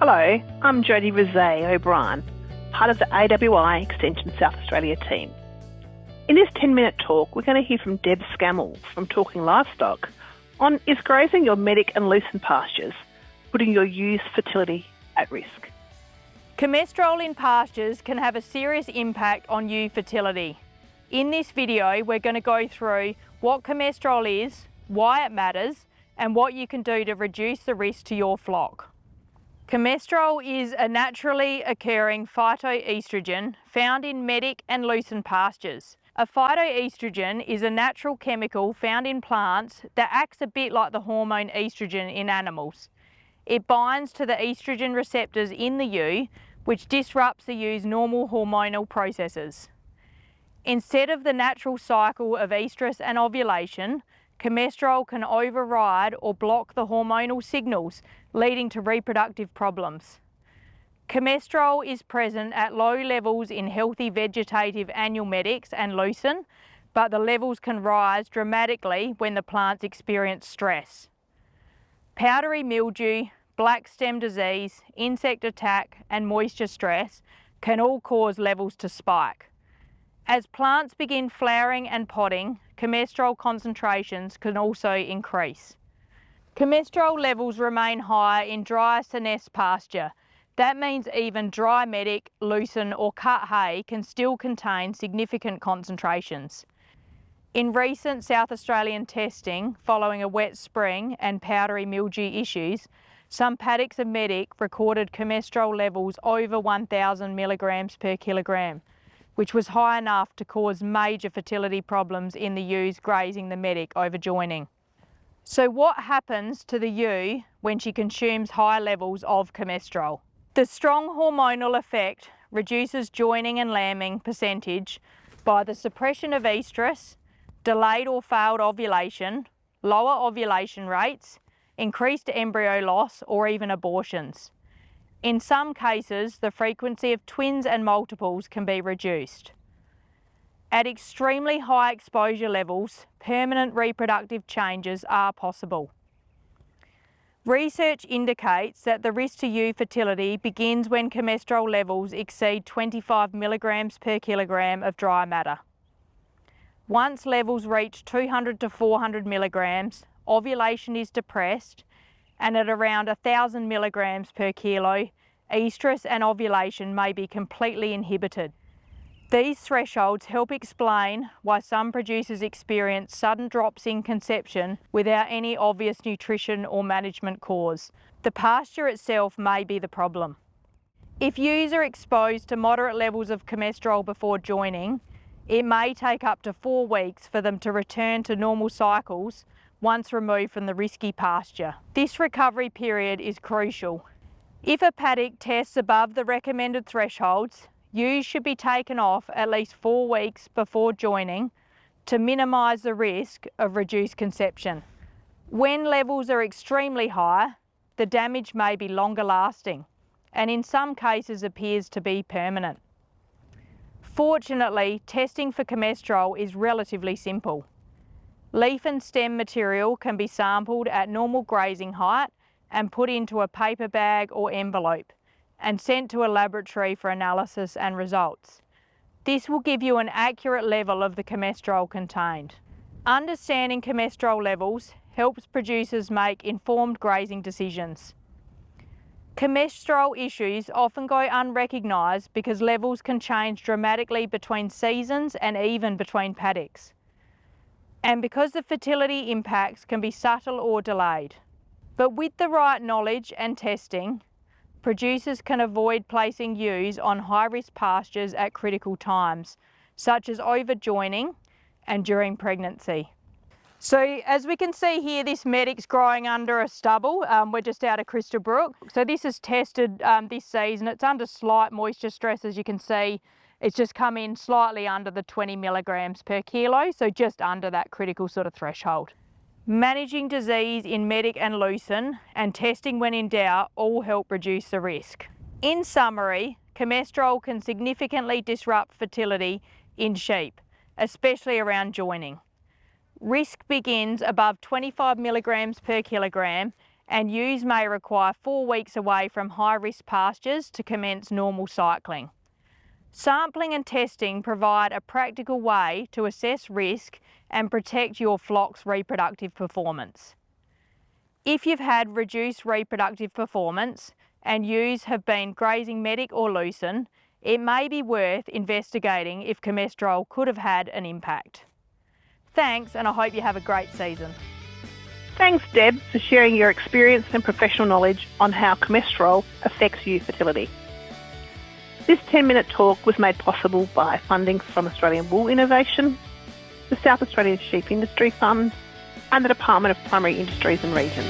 Hello, I'm Jodie Rosé O'Brien, part of the AWI Extension South Australia team. In this 10-minute talk, we're going to hear from Deb Scammell from Talking Livestock on is grazing your medic and Lucerne pastures putting your ewes' fertility at risk. Coumestrol in pastures can have a serious impact on ewe fertility. In this video, we're going to go through what Coumestrol is, why it matters, and what you can do to reduce the risk to your flock. Coumestrol is a naturally occurring phyto-oestrogen found in medic and Lucerne pastures. A phyto-oestrogen is a natural chemical found in plants that acts a bit like the hormone oestrogen in animals. It binds to the oestrogen receptors in the ewe, which disrupts the ewe's normal hormonal processes. Instead of the natural cycle of oestrus and ovulation, Coumestrol can override or block the hormonal signals, leading to reproductive problems. Coumestrol is present at low levels in healthy vegetative annual medics and Lucerne, but the levels can rise dramatically when the plants experience stress. Powdery mildew, black stem disease, insect attack and moisture stress can all cause levels to spike. As plants begin flowering and potting, Coumestrol concentrations can also increase. Coumestrol levels remain high in dry senesced pasture. That means even dry medic, Lucerne or cut hay can still contain significant concentrations. In recent South Australian testing following a wet spring and powdery mildew issues, some paddocks of medic recorded Coumestrol levels over 1,000 milligrams per kilogram, which was high enough to cause major fertility problems in the ewes grazing the medic over joining. So what happens to the ewe when she consumes high levels of Coumestrol? The strong hormonal effect reduces joining and lambing percentage by the suppression of oestrus, delayed or failed ovulation, lower ovulation rates, increased embryo loss or even abortions. In some cases, the frequency of twins and multiples can be reduced. At extremely high exposure levels, permanent reproductive changes are possible. Research indicates that the risk to ewe fertility begins when Coumestrol levels exceed 25 milligrams per kilogram of dry matter. Once levels reach 200 to 400 milligrams, ovulation is depressed, and at around 1,000 milligrams per kilo, oestrus and ovulation may be completely inhibited. These thresholds help explain why some producers experience sudden drops in conception without any obvious nutrition or management cause. The pasture itself may be the problem. If ewes are exposed to moderate levels of Coumestrol before joining, it may take up to 4 weeks for them to return to normal cycles once removed from the risky pasture. This recovery period is crucial. If a paddock tests above the recommended thresholds, ewes should be taken off at least 4 weeks before joining to minimise the risk of reduced conception. When levels are extremely high, the damage may be longer lasting and in some cases appears to be permanent. Fortunately, testing for Coumestrol is relatively simple. Leaf and stem material can be sampled at normal grazing height and put into a paper bag or envelope and sent to a laboratory for analysis and results. This will give you an accurate level of the Coumestrol contained. Understanding Coumestrol levels helps producers make informed grazing decisions. Coumestrol issues often go unrecognised because levels can change dramatically between seasons and even between paddocks. And because the fertility impacts can be subtle or delayed. But with the right knowledge and testing, producers can avoid placing ewes on high-risk pastures at critical times, such as overjoining and during pregnancy. So as we can see here, this medic's growing under a stubble. We're just out of Crystal Brook. So this is tested this season. It's under slight moisture stress, as you can see. It's just come in slightly under the 20 milligrams per kilo, so just under that critical sort of threshold. Managing disease in medic and Lucerne and testing when in doubt all help reduce the risk. In summary, Coumestrol can significantly disrupt fertility in sheep, especially around joining. Risk begins above 25 milligrams per kilogram and ewes may require 4 weeks away from high-risk pastures to commence normal cycling. Sampling and testing provide a practical way to assess risk and protect your flock's reproductive performance. If you've had reduced reproductive performance and ewes have been grazing medic or Lucerne, it may be worth investigating if Coumestrol could have had an impact. Thanks, and I hope you have a great season. Thanks, Deb, for sharing your experience and professional knowledge on how Coumestrol affects ewe fertility. This 10-minute talk was made possible by funding from Australian Wool Innovation, the South Australian Sheep Industry Fund, and the Department of Primary Industries and Regions.